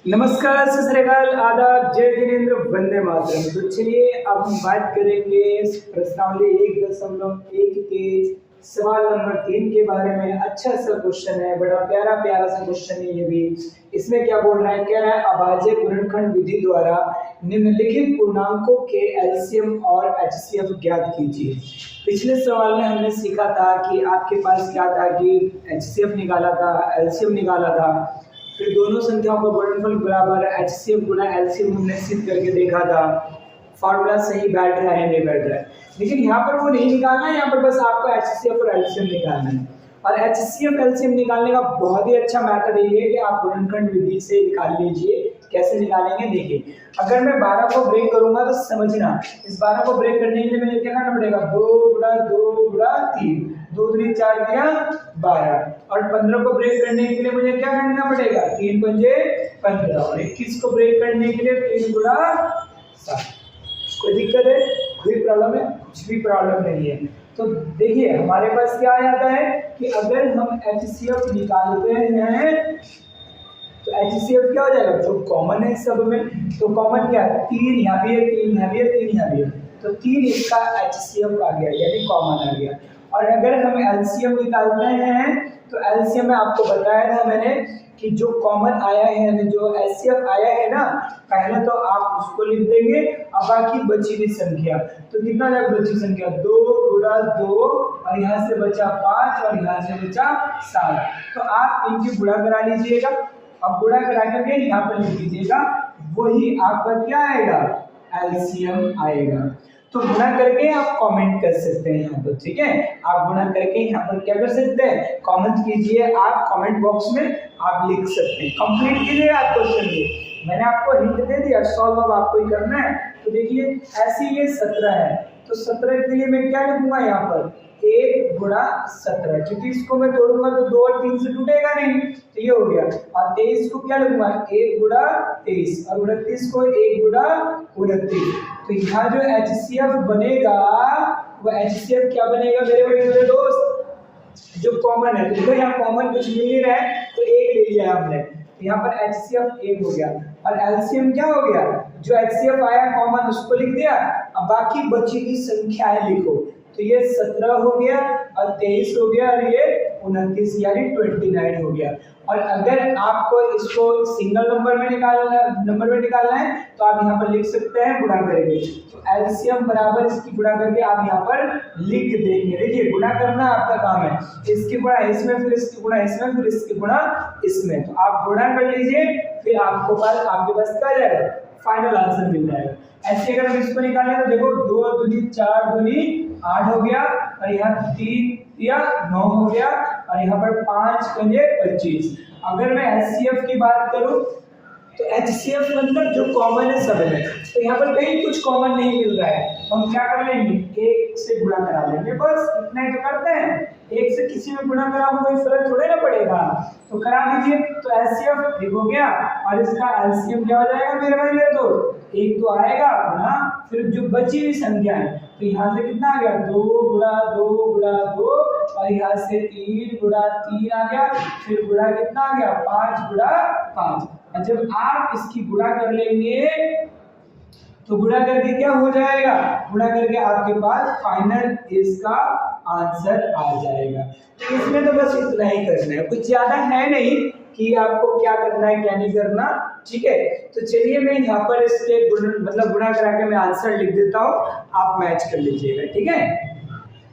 नमस्कार, सत श्री अकाल, आदाब, जय जिनेंद्र, वंदे मातरम। तो चलिए अब हम बात करेंगे प्रश्नावली 1.1 के सवाल नंबर 3 के बारे में। अच्छा सा क्वेश्चन है, बड़ा प्यारा प्यारा सा क्वेश्चन है ये भी। इसमें क्या बोल रहा है, कह रहा है अभाज्य गुणनखंड विधि द्वारा निम्नलिखित पूर्णांकों के एलसीएम और एचसीएफ ज्ञात कीजिए। पिछले सवाल में हमने सीखा था कि आपके पास क्या था कि एचसीएफ निकाला था, एलसीएम निकाला था, फिर दोनों संख्याओं का गुणनफल बराबर एचसीएफ गुणा एलसीएम हमने सिद्ध करके देखा था। फॉर्मूला सही बैठ रहा है, नहीं बैठ रहा है, लेकिन यहाँ पर वो नहीं निकालना है। यहाँ पर बस आपको एचसीएफ और एलसीएम निकालना है। और एचसीएफ एलसीएम निकालने का बहुत ही अच्छा मेथड ये है कि आप गुणनखंड विधि से निकाल लीजिए। कैसे निकालेंगे देखिए, अगर मैं 12 को ब्रेक करूंगा तो समझना, इस 12 को ब्रेक करने के लिए मुझे क्या करना पड़ेगा, 2 गुणा 2 गुणा 3, 2 3 4 दिया 12। और 15 को ब्रेक करने के लिए मुझे क्या करना पड़ेगा, 3 पंजे 15। और 21 को ब्रेक करने के लिए 3 गुणा 7। कोई दिक्कत है, कोई प्रॉब्लम है? कुछ भी प्रॉब्लम नहीं है। तो देखिए हमारे पास क्या आ जाता है कि अगर हम एचसीएफ निकालते हैं तो एचसीएफ क्या हो जाएगा, जो कॉमन है सब में, तो कॉमन क्या है, 3 यहाँ भी है, 3 यहाँ भी है, 3 यहाँ भी है, तो 3 इसका एचसीएफ आ गया, यानी कॉमन आ गया। और अगर हम एलसीएम निकालते हैं तो एलसीएम में आपको बताया था मैंने कि जो कॉमन आया है, जो एचसीएफ आया है ना, पहले तो आप उसको लिख देंगे, अब बाकी बची हुई संख्या, तो कितना जाएगा बची संख्या, 2 गुणा 2, और यहाँ से बचा 5 और यहाँ से बचा 7। तो आप इनकी गुणा करा लीजिएगा। अब गुणा करा करके यहाँ पर लिख दीजिएगा, वही आपका क्या आएगा, एलसीएम आएगा। तो गुणा करके आप कमेंट कर सकते हैं यहाँ पर, ठीक है। आप गुणा करके यहाँ पर क्या कर सकते हैं, कमेंट कीजिए, आप कमेंट बॉक्स में आप लिख सकते हैं। कंप्लीट कीजिए आप क्वेश्चन को, मैंने आपको हिंट दे दिया, सॉल्व अब आपको ही करना है। तो देखिए ऐसे ये 17 है, तो 17 के लिए मैं क्या लिखूंगा यहाँ पर, 1 गुणा 17, क्योंकि इसको मैं तोड़ूंगा तो 2 और 3 से टूटेगा नहीं, तो ये हो गया। और 23 को क्या लिखूंगा, 1 गुणा 23, और 29 को 1 गुणा 29। तो यहाँ जो एचसीएफ बनेगा वो एचसीएफ क्या बनेगा मेरे बड़े दोस्त, जो कॉमन है। तो देखो यहाँ कॉमन कुछ मिल नहीं रहा है तो 1 ले लिया हमने, तो यहाँ पर एचसीएफ 1 हो गया। और एलसीएम क्या हो गया, जो एचसीएफ आया कॉमन उसको लिख दिया, अब बाकी बची हुई संख्याएं लिखो। तो ये 17 हो गया और 23 हो गया और ये 29 यानी 29 हो गया। और अगर आपको इसको सिंगल नंबर में निकालना है तो आप यहाँ पर लिख सकते हैं गुणा करेंगे, तो एलसीएम बराबर इसकी गुणा करके आप यहाँ पर लिख देंगे। देखिए गुणा करना आपका काम है, इसकी गुणा इसमें, फिर इसकी गुणा इसमें, फिर इसकी गुणा इसमें। तो आप गुणा कर लीजिए, फिर आपके पास क्या जाएगा, फाइनल आंसर मिल जाएगा। ऐसे अगर हम इसको निकालें तो देखो 2 दूनी 4 दूनी 8 हो गया, और यहाँ 3 या 9 हो गया, और यहाँ पर 5 पंजे 25। अगर मैं एचसीएफ की बात करूं तो एचसीएफ मतलब जो कॉमन है सब में, तो यहाँ पर कहीं कुछ कॉमन नहीं मिल रहा है, हम क्या कर लेंगे, 1 से गुणा करा लेंगे, बस इतना ही तो करते हैं। 1 से किसी में गुणा कराओगे कोई फर्क थोड़े ना पड़ेगा, तो करा दीजिए। तो एचसीएफ 1 हो गया और इसका एलसीएम क्या हो जाएगा मेरे भाई मेरे दोस्त, 1 तो आएगा ना, फिर जो बची हुई संख्या है तो यहाँ से कितना आ गया, 2 गुणा 2 गुणा 2, और यहाँ से 3 गुणा 3 आ गया, फिर गुणा कितना आ गया, 5 गुणा 5। और जब आप इसकी गुणा कर लेंगे तो गुणा करके क्या हो जाएगा, गुणा करके आपके पास फाइनल इसका आंसर आ जाएगा। तो इसमें तो बस इतना ही करना है, कुछ ज्यादा है नहीं कि आपको क्या करना है क्या नहीं करना, ठीक है। तो चलिए मैं यहाँ पर इसके गुणा करा के मैं आंसर लिख देता हूँ, आप मैच कर लीजिएगा, ठीक है।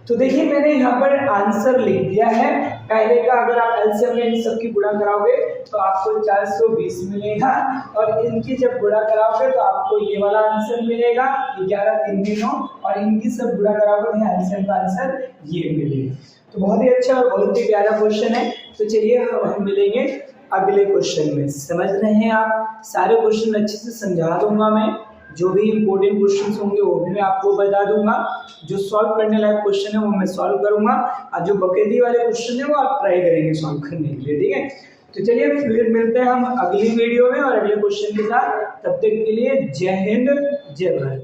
तो देखिए मैंने यहाँ पर आंसर लिख दिया है। पहले का अगर आप एलसीएम में इन सबकी गुणा कराओगे तो आपको 420 मिलेगा, और इनकी जब गुणा कराओगे तो आपको ये वाला आंसर मिलेगा 11 3 9, और इनकी सब गुणा कराओगे तो एलसीएम का आंसर ये मिलेगा। तो बहुत ही अच्छा और बहुत ही प्यारा क्वेश्चन है। तो चलिए हम मिलेंगे अगले क्वेश्चन में। समझ रहे हैं आप, सारे क्वेश्चन अच्छे से समझा दूंगा मैं, जो भी इंपॉर्टेंट क्वेश्चंस होंगे वो भी मैं आपको बता दूंगा, जो सॉल्व करने लायक क्वेश्चन है वो मैं सॉल्व करूंगा, और जो बकेदी वाले क्वेश्चन है वो आप ट्राई करेंगे सॉल्व करने के लिए, ठीक है। तो चलिए फिर मिलते हैं हम अगली वीडियो में और अगले क्वेश्चन के साथ। तब तक के लिए जय हिंद जय भारत।